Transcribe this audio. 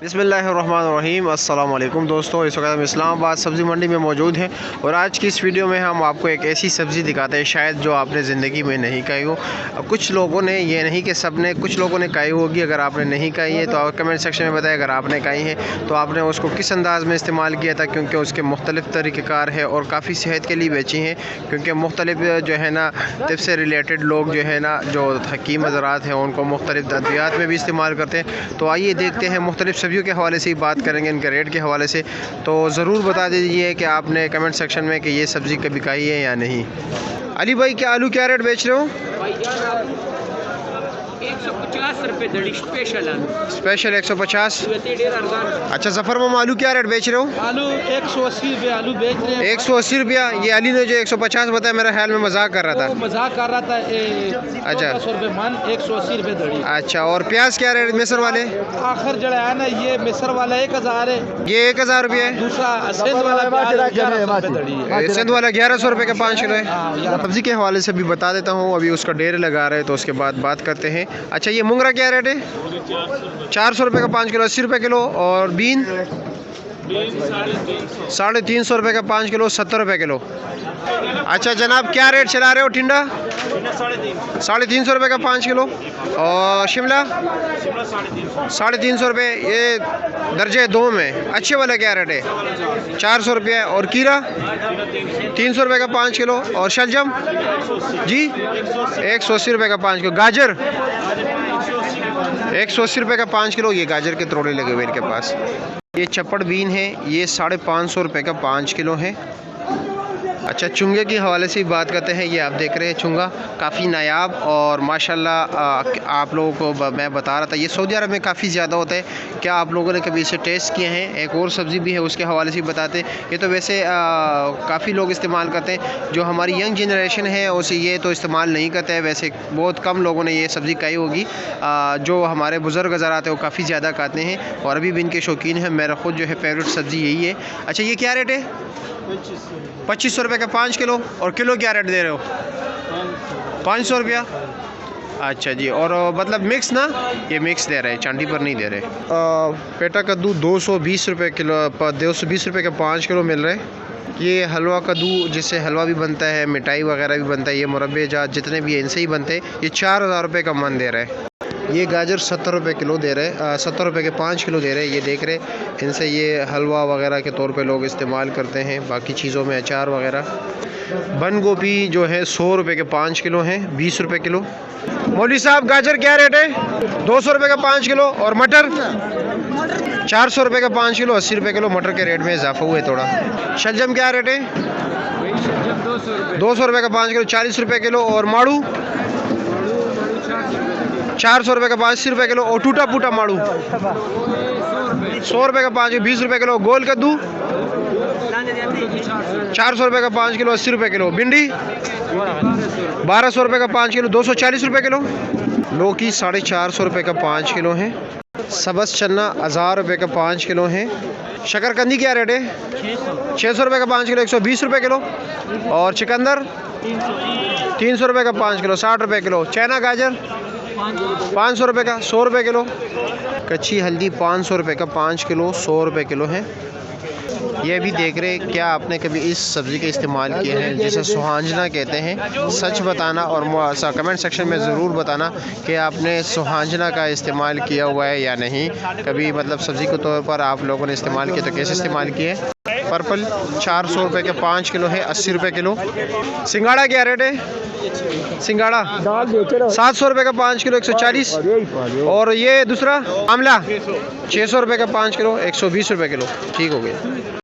बिस्मिल्लाहिर्रहमानिर्रहीम। अस्सलाम वालेकुम दोस्तों, इस वक्त हम इस्लामाबाद सब्ज़ी मंडी में मौजूद हैं और आज की इस वीडियो में हम आपको एक ऐसी सब्ज़ी दिखाते हैं शायद जो आपने ज़िंदगी में नहीं खाई हो। कुछ लोगों ने, ये नहीं कि सब ने, कुछ लोगों ने खाई होगी। अगर आपने नहीं खाई है तो आप कमेंट सेक्शन में बताएं। अगर आपने खाई है तो आपने उसको किस अंदाज़ में इस्तेमाल किया था, क्योंकि उसके मुख्तलिफ़ तरीक़ेकार है और काफ़ी सेहत के लिए बेची हैं। क्योंकि मुख्तलिफ़ जो है ना तिब से रिलेटेड लोग जो है ना, जो हकीम हज़रात हैं, उनको मुख्तलिफ़ अद्वियात में भी इस्तेमाल करते हैं। तो आइए देखते हैं, मुख्तलिफ़ सब्जियों के हवाले से ही बात करेंगे, इनके रेट के हवाले से। तो ज़रूर बता दीजिए कि आपने कमेंट सेक्शन में कि ये सब्ज़ी कभी खाई है या नहीं। अली भाई, क्या आलू क्या रेट बेच रहे हो? 150 रुपये दड़ी स्पेशल आलू। स्पेशल 150। अच्छा ज़फ़र मामा, आलू क्या रेट बेच रहे हो? आलू 180 रुपये आलू बेच रहे हैं। 180 रुपया। ये अली ने जो 150 बताया, मेरा ख्याल में मजाक कर रहा था। मजाक कर रहा था। अच्छा, 100 रुपये मन, 180 रुपये दड़ी। अच्छा, और प्याज क्या रेट मिस्र वाले? आखिर जड़ा है ना, ये मिस्र वाला 1000 है, ये 1000 रुपये है। दूसरा सिंध वाला 1100 रुपये दड़ी है। सिंध वाला 1100 रुपये का 5 किलो है। सब्ज़ी के हवाले से भी बता देता हूँ, अभी उसका डेरे लगा रहे हैं तो उसके बाद बात करते हैं। अच्छा, ये मुंगरा क्या रेट है? 400 रुपये का 5 किलो, 80 रुपये किलो। और बीन 350 रुपये का 5 किलो, 70 रुपये किलो। अच्छा जनाब, क्या रेट चला रहे हो? टिंडा 350 रुपये का 5 किलो। और शिमला 350 रुपये, ये दर्जे 2 में। अच्छे वाला क्या रेट है? 400 रुपये। और कीरा 300 रुपये का 5 किलो। और शलजम जी 180 रुपये का 5 किलो। गाजर 180 रुपये का 5 किलो। ये गाजर के तोड़े लगे हुए इनके पास। ये चप्पड़ बीन है, ये 550 रुपये का 5 किलो है। अच्छा, चुंगे के हवाले से बात करते हैं। ये आप देख रहे हैं चुंगा काफ़ी नायाब और माशाल्लाह आप लोगों को मैं बता रहा था, ये सऊदी अरब में काफ़ी ज़्यादा होता है। क्या आप लोगों ने कभी इसे टेस्ट किए हैं? एक और सब्ज़ी भी है, उसके हवाले से बताते हैं। ये तो वैसे काफ़ी लोग इस्तेमाल करते हैं। जो हमारी यंग जनरेशन है उसे ये तो इस्तेमाल नहीं करते हैं। वैसे बहुत कम लोगों ने ये सब्ज़ी खाई होगी। जो हमारे बुज़ुर्ग हज़रात हैं वो काफ़ी ज़्यादा खाते हैं और अभी भी इनके शौकीन हैं। मेरा ख़ुद जो है फेवरेट सब्ज़ी यही है। अच्छा, ये क्या रेट है? 2500 रुपये का 5 किलो। और किलो क्या रेट दे रहे हो? 500 रुपया। अच्छा जी, और मतलब मिक्स ना, ये मिक्स दे रहे हैं, चांदी पर नहीं दे रहे। पेटा कद्दू 220 रुपये किलो, 220 रुपये का 5 किलो मिल रहे हैं। ये हलवा कद्दू, जिससे हलवा भी बनता है, मिठाई वगैरह भी बनता है, ये मुरब्बे जात जितने भी हैं इनसे ही बनते हैं। ये 4000 रुपये का मन दे रहे हैं। ये गाजर 70 रुपये किलो दे रहे हैं, 70 रुपये के 5 किलो दे रहे हैं। ये देख रहे, इनसे ये हलवा वगैरह के तौर पे लोग इस्तेमाल करते हैं, बाकी चीज़ों में अचार वगैरह। बंद गोभी जो है 100 रुपये के 5 किलो हैं, 20 रुपये किलो। मौलवी साहब, गाजर क्या रेट है? 200 रुपये का 5 किलो। और मटर 400 रुपये का 5 किलो, 80 रुपये किलो। मटर के रेट में इजाफा हुआ है थोड़ा। शलजम क्या रेट है? 200 रुपये का 5 किलो, 40 रुपये किलो। और माड़ू 400 रुपये का 80 रुपये किलो। और टूटा फूटा माड़ू 100 रुपये का 5 किलो, 20 रुपये किलो। गोल कद्दू 400 रुपये का 5 किलो, 80 रुपये किलो। भिंडी 1200 रुपये का 5 किलो, 240 रुपये किलो। लौकी 450 रुपये का 5 किलो है। सब्ज़ चना 1000 रुपये का 5 किलो है। शकरकंदी क्या रेट है? 600 रुपये का 5 किलो, 120 रुपये किलो। और चिकंदर 300 रुपये का 5 किलो, 60 रुपये किलो। चाइना गाजर 500 रुपये का 100 रुपये किलो। कच्ची हल्दी 500 रुपये का 5 किलो, 100 रुपये किलो है। ये भी देख रहे, क्या आपने कभी इस सब्ज़ी के इस्तेमाल किए हैं, जिसे सुहांजना कहते हैं? सच बताना और कमेंट सेक्शन में ज़रूर बताना कि आपने सुहांजना का इस्तेमाल किया हुआ है या नहीं कभी। मतलब सब्ज़ी के तौर पर आप लोगों ने इस्तेमाल किया तो कैसे इस्तेमाल किए? पर्पल 400 रुपये के 5 किलो है, 80 रुपये किलो। सिंगाड़ा क्या रेट है? सिंगाड़ा 700 रुपये का 5 किलो, 140। और ये दूसरा आमला 600 रुपये का 5 किलो, 120 रुपये किलो। ठीक हो गया।